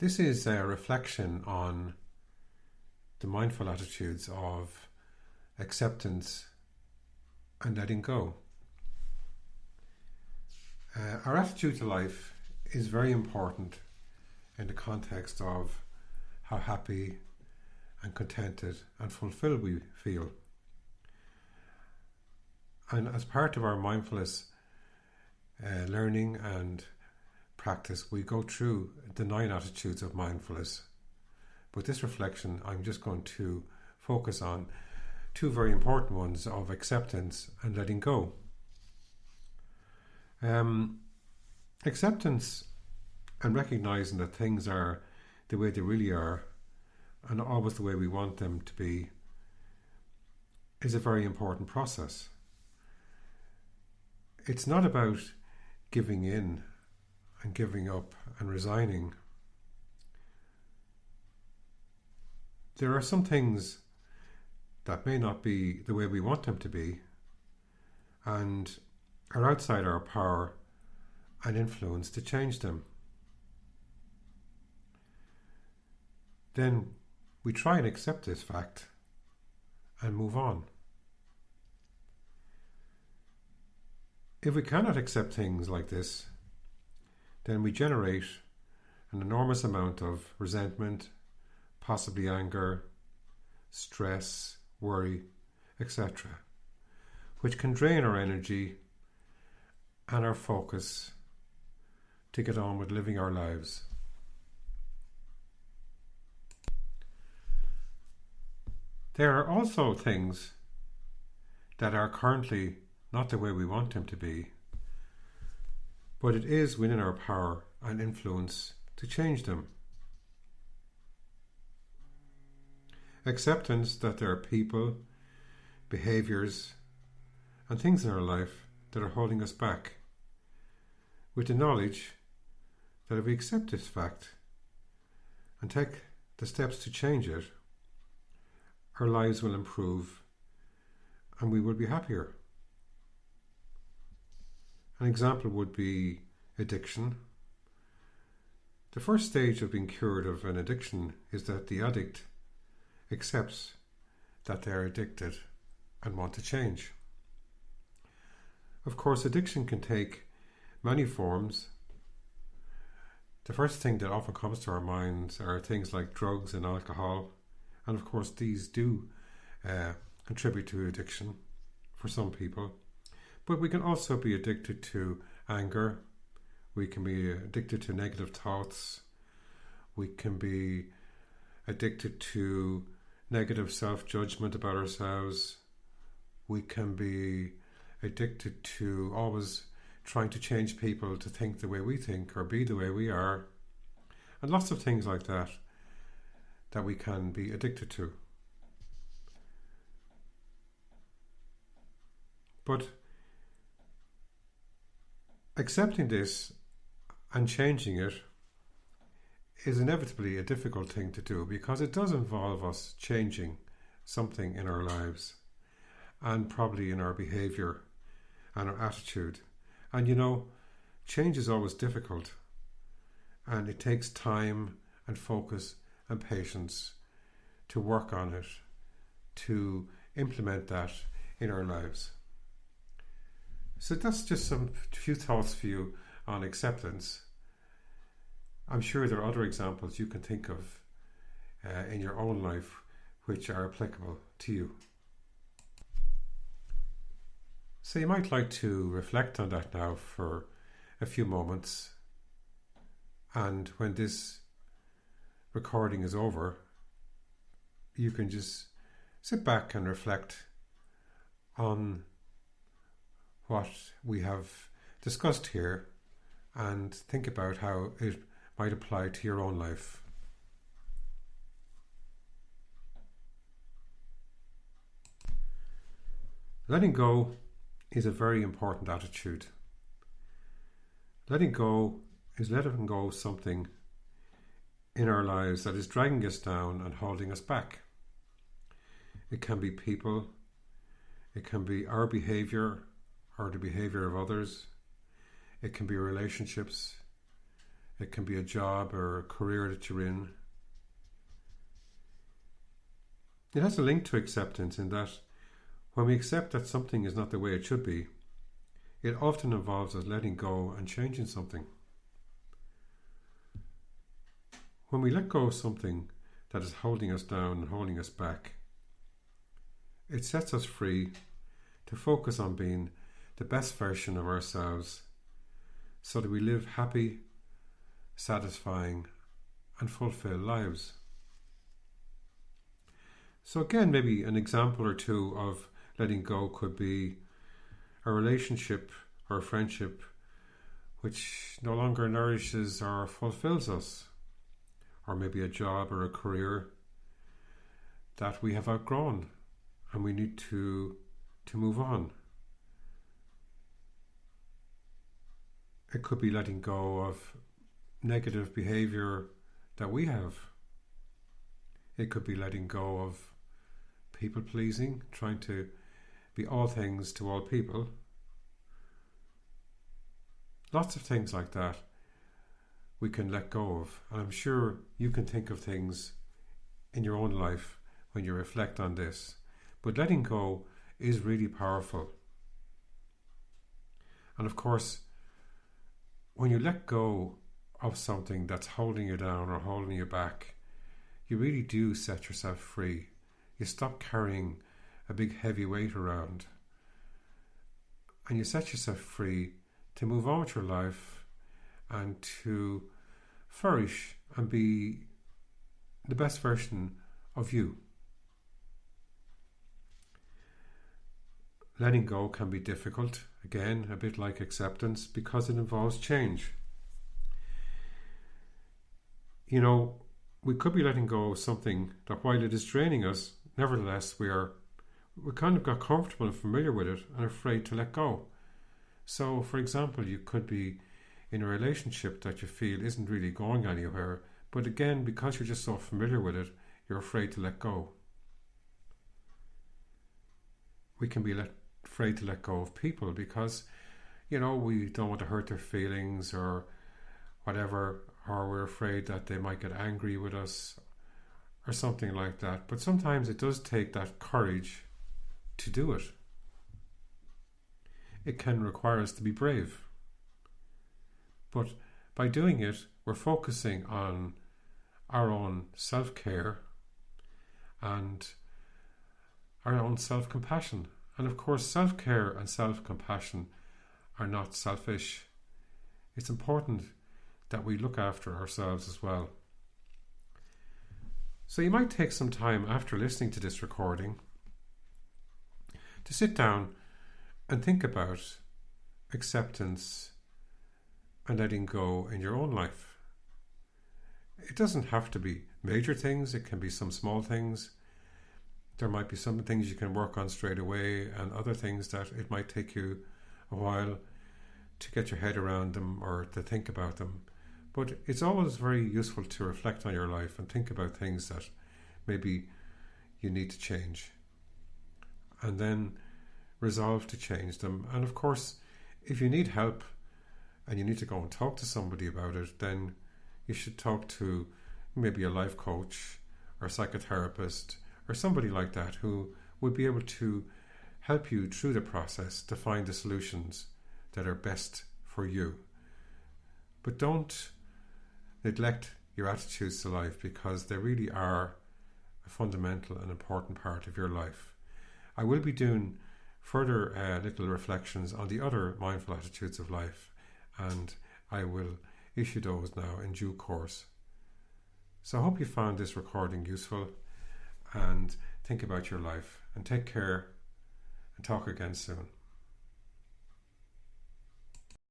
This is a reflection on the mindful attitudes of acceptance and letting go. Our attitude to life is very important in the context of how happy and contented and fulfilled we feel. And as part of our mindfulness learning and practice, we go through the 9 attitudes of mindfulness. But this reflection, I'm just going to focus on 2 very important ones of acceptance and letting go. Acceptance and recognizing that things are the way they really are and always the way we want them to be is a very important process. It's not about giving in and giving up and resigning. There are some things that may not be the way we want them to be and are outside our power and influence to change them. Then we try and accept this fact and move on. If we cannot accept things like this, then we generate an enormous amount of resentment, possibly anger, stress, worry, etc., which can drain our energy and our focus to get on with living our lives. There are also things that are currently not the way we want them to be, but it is within our power and influence to change them. Acceptance that there are people, behaviours, and things in our life that are holding us back, with the knowledge that if we accept this fact and take the steps to change it, our lives will improve and we will be happier. An example would be addiction. The first stage of being cured of an addiction is that the addict accepts that they are addicted and want to change. Of course, addiction can take many forms. The first thing that often comes to our minds are things like drugs and alcohol, and of course these do contribute to addiction for some people. But we can also be addicted to anger, we can be addicted to negative thoughts, we can be addicted to negative self-judgment about ourselves, we can be addicted to always trying to change people to think the way we think or be the way we are, and lots of things like that that we can be addicted to. But accepting this and changing it is inevitably a difficult thing to do because it does involve us changing something in our lives and probably in our behaviour and our attitude. And change is always difficult and it takes time and focus and patience to work on it, to implement that in our lives. So that's just some few thoughts for you on acceptance. I'm sure there are other examples you can think of in your own life which are applicable to you. So you might like to reflect on that now for a few moments, and when this recording is over, you can just sit back and reflect on what we have discussed here and think about how it might apply to your own life. Letting go is a very important attitude. Letting go is letting go of something in our lives that is dragging us down and holding us back. It can be people, it can be our behaviour or the behaviour of others, it can be relationships, It can be a job or a career that you're in. It has a link to acceptance in that when we accept that something is not the way it should be, it often involves us letting go and changing something. When we let go of something that is holding us down and holding us back, it sets us free to focus on being the best version of ourselves so that we live happy, satisfying and fulfilled lives. So again, maybe an example or two of letting go could be a relationship or a friendship which no longer nourishes or fulfills us, or maybe a job or a career that we have outgrown and we need to move on. It could be letting go of negative behaviour that we have. It could be letting go of people pleasing, trying to be all things to all people. Lots of things like that we can let go of. And I'm sure you can think of things in your own life when you reflect on this. But letting go is really powerful. And of course, when you let go of something that's holding you down or holding you back, you really do set yourself free. You stop carrying a big heavy weight around, and you set yourself free to move on with your life and to flourish and be the best version of you. Letting go can be difficult, again, a bit like acceptance, because it involves change. You know, we could be letting go of something that, while it is draining us, nevertheless we kind of got comfortable and familiar with it and afraid to let go. So, for example, you could be in a relationship that you feel isn't really going anywhere, but again, because you're just so familiar with it, you're afraid to let go. We can be afraid to let go of people because, you know, we don't want to hurt their feelings or whatever, or we're afraid that they might get angry with us or something like that. But sometimes it does take that courage to do it. It can require us to be brave. But by doing it, we're focusing on our own self-care and our own self-compassion. And of course, self-care and self-compassion are not selfish. It's important that we look after ourselves as well. So you might take some time after listening to this recording to sit down and think about acceptance and letting go in your own life. It doesn't have to be major things, it can be some small things. There might be some things you can work on straight away and other things that it might take you a while to get your head around them or to think about them. But it's always very useful to reflect on your life and think about things that maybe you need to change, and then resolve to change them. And of course, if you need help and you need to go and talk to somebody about it, then you should talk to maybe a life coach or a psychotherapist or somebody like that who would be able to help you through the process to find the solutions that are best for you. But don't neglect your attitudes to life, because they really are a fundamental and important part of your life. I will be doing further little reflections on the other mindful attitudes of life, and I will issue those now in due course. So I hope you found this recording useful, and think about your life, and take care, and talk again soon.